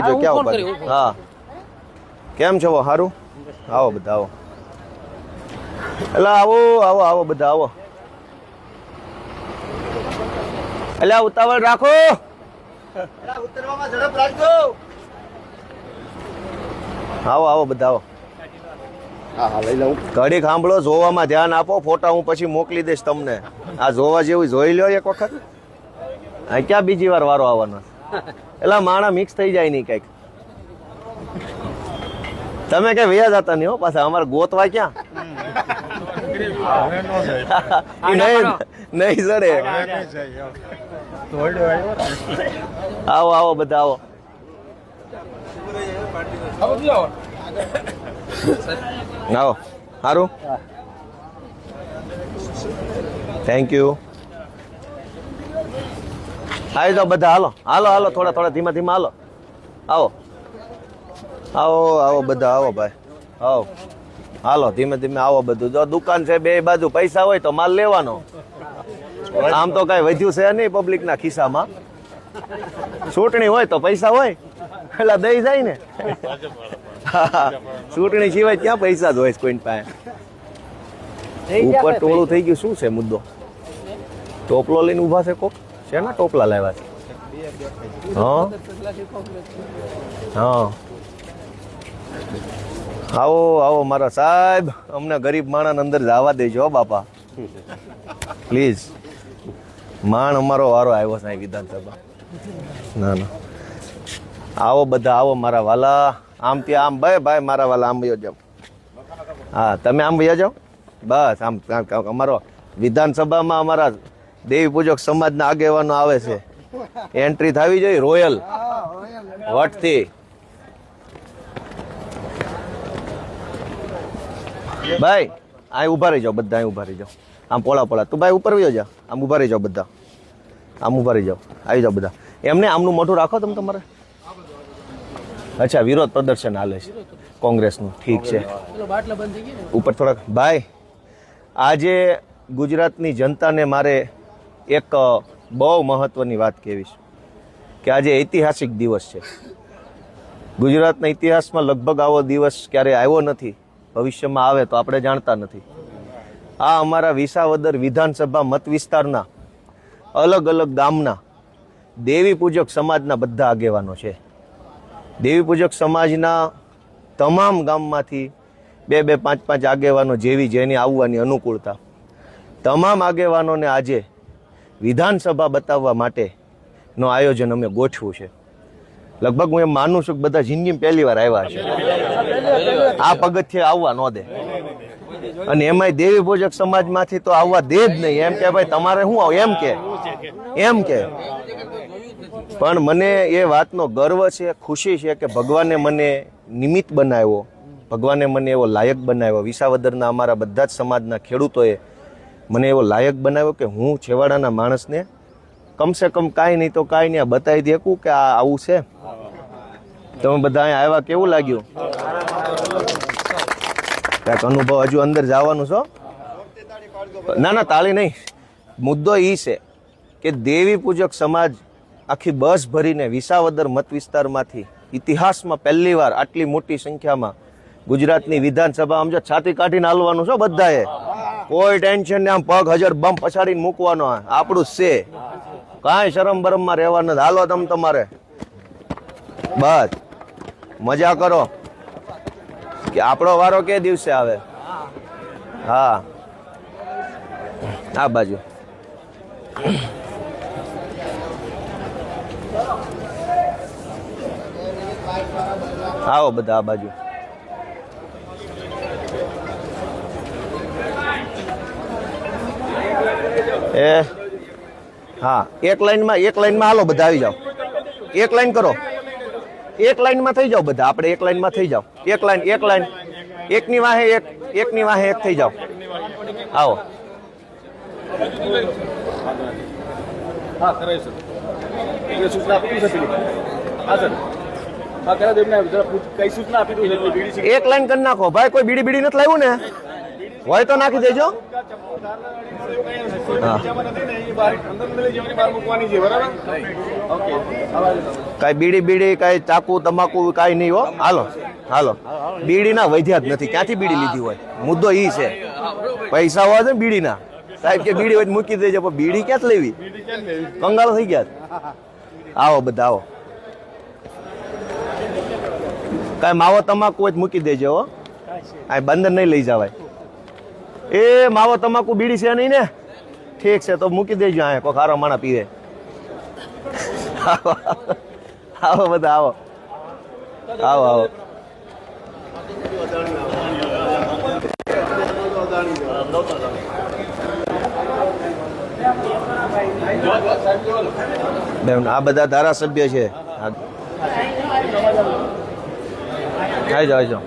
જો ક્યાં ઉભા હા કેમ છો સારું આવો બધા આવો એટલે આવો આવો આવો બધા આવો એટલે ઉતાવળ રાખો ઉતરવામાં ઝડપ રાખજો આવો આવો બધા આવો હા લઈ લઉં ઘડી સાંભળો જોવામાં ધ્યાન આપો ફોટા હું પછી મોકલી દઈશ તમને આ જોવા જેવું જોઈ લો એક વખત આ ક્યાં બીજી વાર વારો આવવાનો એટલે માણા મિક્સ થઈ જાય નહીં કઈક તમે કઈ વૈયા જતા નહીં હો પાછા અમારે ગોતવા ક્યાં નહીં સડે આવો આવો બધા આવો આવો સારું થેન્ક યુ આવી જાઓ બધા હાલો હાલો હાલો થોડા થોડા ધીમા ધીમા હાલો આવો આવો આવો બધા આવો ભાઈ આવો હાલો ધીમે ધીમે આવો બધું જો દુકાન છે બે બાજુ પૈસા હોય તો માલ લેવાનો આમ તો કઈ વધ્યું છે નહીં પબ્લિક ના ખિસ્સામાં ચૂંટણી હોય તો પૈસા હોય એટલે દઈ જાય ને ચૂંટણી સિવાય ક્યાં પૈસા જ હોય કોઈ પાસે ઉપર ટોળું થઈ ગયું શું છે મુદ્દો ટોપલો લઈને ઉભા છે કોક છે ને ટોપલા લાવ્યા છે હા હા આવો આવો મારા સાહેબ અમને ગરીબ માણસ અંદર જવા દેજો બાપા પ્લીઝ માણ અમારો વારો આવ્યો છે વિધાનસભા ના ના આવો બધા આવો મારા વાલા આમ ત્યાં આમ ભાઈ ભાઈ મારા વાલા આમ વયો જાઓ હા તમે આમ વયા જાઓ બસ આમ અમારો વિધાનસભામાં અમારા દેવી પૂજક સમાજના આગેવાનો આવે છે એન્ટ્રી થવી જોઈએ રોયલ વટથી ભાઈ અહીં ઉભા રહી જાઓ બધા અહીં ઉભા રહી જાઓ આમ પોળા પોળા તું ભાઈ ઉપર વયો જા આમ ઉભા રહી જાઓ બધા આમ ઉભા રહી જાઓ આવી જાઓ બધા એમને આમનું મોઢું રાખો તમે તમારે અચ્છા વિરોધ પ્રદર્શન હાલે છે કોંગ્રેસનું ઠીક છે ઉપર થોડાક ભાઈ આજે ગુજરાતની જનતાને મારે એક બહુ મહત્વની વાત કહેવી છે કે આજે ઐતિહાસિક દિવસ છે ગુજરાતના ઇતિહાસમાં લગભગ આવો દિવસ ક્યારે આવ્યો નથી ભવિષ્યમાં આવે તો આપણે જાણતા નથી આ અમારા વિસાવદર વિધાનસભા મત વિસ્તારના અલગ અલગ ગામના દેવી પૂજક સમાજના બધા આગેવાનો છે દેવી પૂજક સમાજના તમામ ગામમાંથી બે બે પાંચ પાંચ આગેવાનો જેવી જેની આવવાની અનુકૂળતા તમામ આગેવાનોને આજે વિધાનસભા બતાવવા માટેનું આયોજન અમે ગોઠવ્યું છે લગભગ હું એમ માનું છું કે બધા જિંદગીમાં પહેલી વાર આવ્યા છે આ પગથિયે આવવા ન દે અને એમાંય દેવી પૂજક સમાજમાંથી તો આવવા દે જ નહીં એમ કે ભાઈ તમારે શું આવ એમ કે પણ મને એ વાતનો ગર્વ છે ખુશી છે કે ભગવાને મને નિમિત્ત બનાવ્યો ભગવાને મને એવો લાયક બનાવ્યો વિસાવદરના અમારા બધા જ સમાજના ખેડૂતોએ મને એવો લાયક બનાવ્યો કે હું છેવાડાના માણસને કમસે કમ કાંઈ નહીં તો કાંઈ નહીં બતાવી દેખું કે આ આવું છે તમે બધા અહીંયા આવ્યા કેવું લાગ્યું કાંઈક અનુભવ હજુ અંદર જવાનું છો ના ના તાળી નહીં મુદ્દો એ છે કે દેવી પૂજક સમાજ આખી બસ ભરીને વિસાવદર મત વિસ્તારમાંથી ઇતિહાસમાં પહેલી વાર આટલી મોટી સંખ્યામાં ગુજરાતની વિધાનસભા આમ જો છાતી કાઢીને હાલવાનું છો બધાએ કોઈ ટેન્શન નહીં આમ પગ હજાર બમ પછાડીને મૂકવાનો આપણું જ છે કાંઈ શરમ બરમમાં રહેવા નથી હાલો તમે તમારે બસ મજા કરો કે આપણો વારો કે દિવસે આવે હા આ બાજુ આવો બધા આ બાજુ એ હા એક લાઈનમાં હાલો બધા આવી જાઓ એક લાઈન કરો એક લાઈનમાં થઈ જાઓ બધા આપણે એક લાઈનમાં થઈ જાઓ એક લાઈન એકની વાહે એક થઈ જાઓ આવો એક લાઈન કરી નાખો ભાઈ કોઈ બીડી નથી લાવ્યું ને હોય તો નાખી દેજો. કાંઈ બીડી બીડી કાંઈ ચાકુ તમાકુ કાંઈ નહીં હો. હાલો હાલો, બીડીના વૈધ્યા જ નથી. ક્યાંથી બીડી લીધી હોય? મુદ્દો ઈ છે. પૈસા હોય છે ને બીડીના. સાહેબ કે બીડી હોય તો મૂકી દેજો, પણ બીડી ક્યાં લેવી? કંગાળ થઈ ગયા. આવો બધા આવો. કાંઈ માવો તમાકુ હોય તો મૂકી દેજો હો. આ બંદર નહીં લઈ જવાય. એ માવો તમાકુ બીડી છે નહીં ને? ઠીક છે તો મૂકી દેજો. આ કોઈ ખારો માણા પીવે. આવો બધા આવો આવો આવો. બેન આ બધા ધારાસભ્ય છે. આવી જાઓ આવી જાઓ.